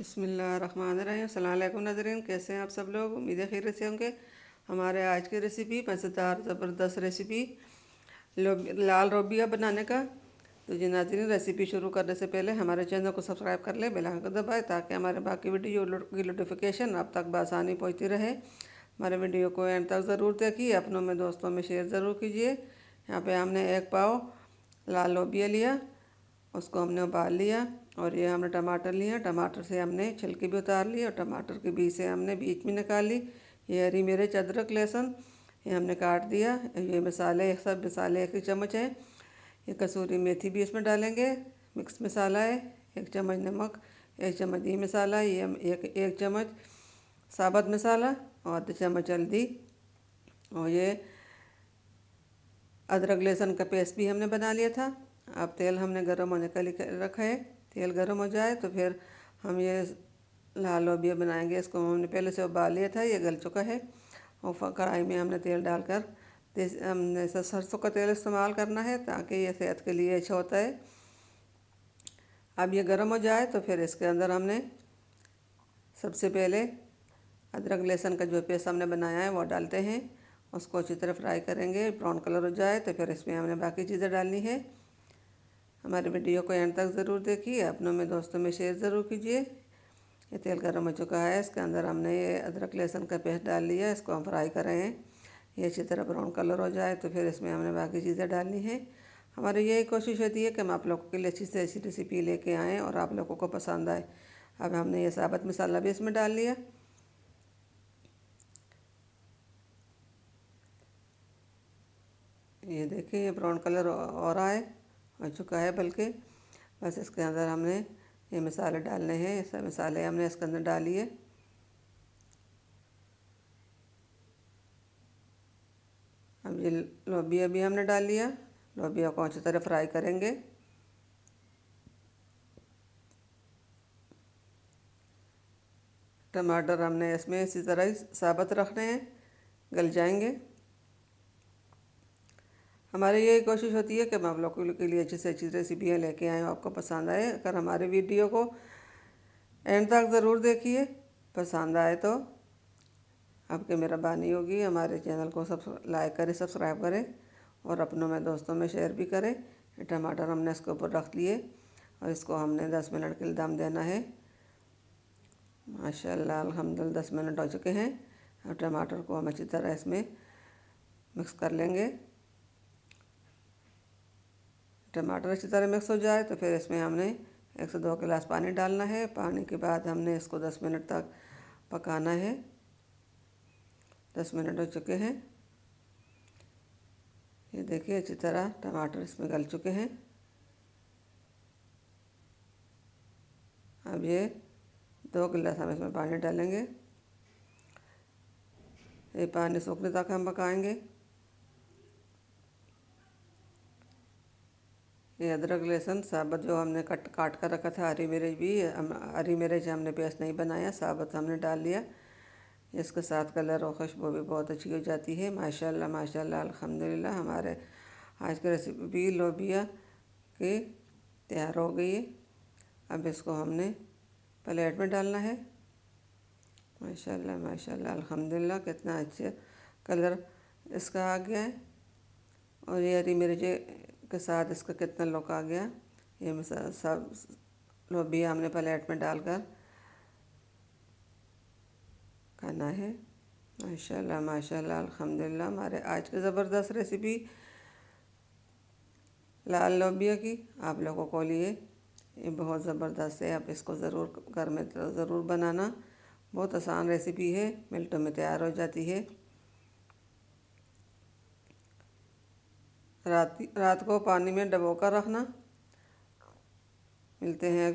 बिस्मिल्लाहिर्रहमानिर्रहीम। अस्सलाम वालेकुम नाज़रीन, कैसे हैं आप सब लोग। उम्मीद है खैरियत से होंगे। हमारे आज की रेसिपी मज़ेदार ज़बरदस्त रेसिपी लाल लोबिया बनाने का। तो जी नाज़रीन, रेसिपी शुरू करने से पहले हमारे चैनल को सब्सक्राइब कर लें, बेल आइकन को दबाएं ताकि हमारे बाकी वीडियो की नोटिफिकेशन आप तक बआसानी पहुँचती रहे। हमारे वीडियो को एंड तक ज़रूर देखिए, अपनों में दोस्तों में शेयर ज़रूर कीजिए। यहाँ पे हमने 1 पाव लाल लोबिया लिया, उसको हमने उबाल लिया। और ये हमने टमाटर लिए, टमाटर से हमने छिलके भी उतार ली और टमाटर के बीज से हमने बीज में निकाल ली। ये हरी मिर्च, अदरक, लहसुन ये हमने काट दिया। ये मसाले, सब मसाले 1 चम्मच है। ये कसूरी मेथी भी इसमें डालेंगे, मिक्स मसाला है। 1 चम्मच नमक, 1 चम्मच घी मसाला, ये एक चम्मच साबुत मसाला और आधा चम्मच हल्दी। और ये अदरक लहसुन का पेस्ट भी हमने बना लिया था। अब तेल हमने गर्म होने के लिए रखा है। तेल गर्म हो जाए तो फिर हम ये लाल लोबिया बनाएंगे। इसको हमने पहले से उबाल लिया था, ये गल चुका है। और कढ़ाई में हमने तेल डालकर हमने सरसों का तेल इस्तेमाल करना है ताकि ये सेहत के लिए अच्छा होता है। अब ये गर्म हो जाए तो फिर इसके अंदर हमने सबसे पहले अदरक लहसुन का जो पेस्ट हमने बनाया है वो डालते हैं। उसको अच्छी तरह फ्राई करेंगे, ब्राउन कलर हो जाए तो फिर इसमें हमने बाकी चीज़ें डालनी है। हमारे वीडियो को एंड तक ज़रूर देखिए, अपनों में दोस्तों में शेयर ज़रूर कीजिए। ये तेल गर्म हो चुका है, इसके अंदर हमने ये अदरक लहसुन का पेस्ट डाल लिया। इसको हम फ्राई कर रहे हैं। ये अच्छी तरह ब्राउन कलर हो जाए तो फिर इसमें हमने बाकी चीज़ें डालनी है। हमारी यही कोशिश होती है कि हम आप लोगों के लिए अच्छी से अच्छी रेसिपी लेके आएँ और आप लोगों को पसंद आए। अब हमने ये साबुत मसाला भी इसमें डाल लिया। ये देखिए, ये ब्राउन कलर हो रहा है, हो चुका है बल्कि। बस इसके अंदर हमने ये मसाले डालने हैं। ये सब मसाले हमने इसके अंदर डालिए। अब ये लोबिया भी हमने डाल लिया। लोबिया को अच्छी तरह फ्राई करेंगे। टमाटर हमने इसमें इसी तरह ही साबुत रखने हैं, गल जाएंगे। हमारी यही कोशिश होती है कि हम आप लोगों के लिए अच्छी से अच्छी रेसिपियाँ लेके आएँ, आपको पसंद आए। अगर हमारे वीडियो को एंड तक ज़रूर देखिए, पसंद आए तो आपकी मेहरबानी होगी। हमारे चैनल को सब लाइक करें, सब्सक्राइब करें और अपनों में दोस्तों में शेयर भी करें। टमाटर हमने इसके ऊपर रख लिए और इसको हमने 10 मिनट के लिए दम देना है। माशाल्लाह अल्हम्दुलिल्लाह 10 मिनट हो चुके हैं। और टमाटर को हम अच्छी तरह इसमें मिक्स कर लेंगे। टमाटर अच्छी तरह मिक्स हो जाए तो फिर इसमें हमने 1 से 2 गिलास पानी डालना है। पानी के बाद हमने इसको 10 मिनट तक पकाना है। 10 मिनट हो चुके हैं। ये देखिए, अच्छी तरह टमाटर इसमें गल चुके हैं। अब ये 2 गिलास हम इसमें पानी डालेंगे। ये पानी सूखने तक हम पकाएंगे। ये अदरक लहसुन साबुत जो हमने काट कर रखा था, हरी मिर्च भी, हरी मिर्च हमने पेस्ट नहीं बनाया, साबुत हमने डाल लिया। इसके साथ कलर और खुशबू भी बहुत अच्छी हो जाती है। माशाल्लाह माशाल्लाह अल्हम्दुलिल्लाह, हमारे आज की रेसिपी लोबिया की तैयार हो गई है। अब इसको हमने प्लेट में डालना है। माशाल्लाह माशाल्लाह अल्हम्दुलिल्लाह, कितना अच्छा कलर इसका आ गया है। और ये हरी मिर्च के साथ इसका कितना लुक आ गया। ये सब लोबिया हमने प्लेट में डालकर खाना है। माशाल्लाह माशाल्लाह अल्हम्दुलिल्लाह, हमारे आज की ज़बरदस्त रेसिपी लाल लोबिया की आप लोगों को लिए ये बहुत ज़बरदस्त है। आप इसको ज़रूर घर में ज़रूर बनाना। बहुत आसान रेसिपी है, मिनटों में तैयार हो जाती है। रात को पानी में डबो कर रखना। मिलते हैं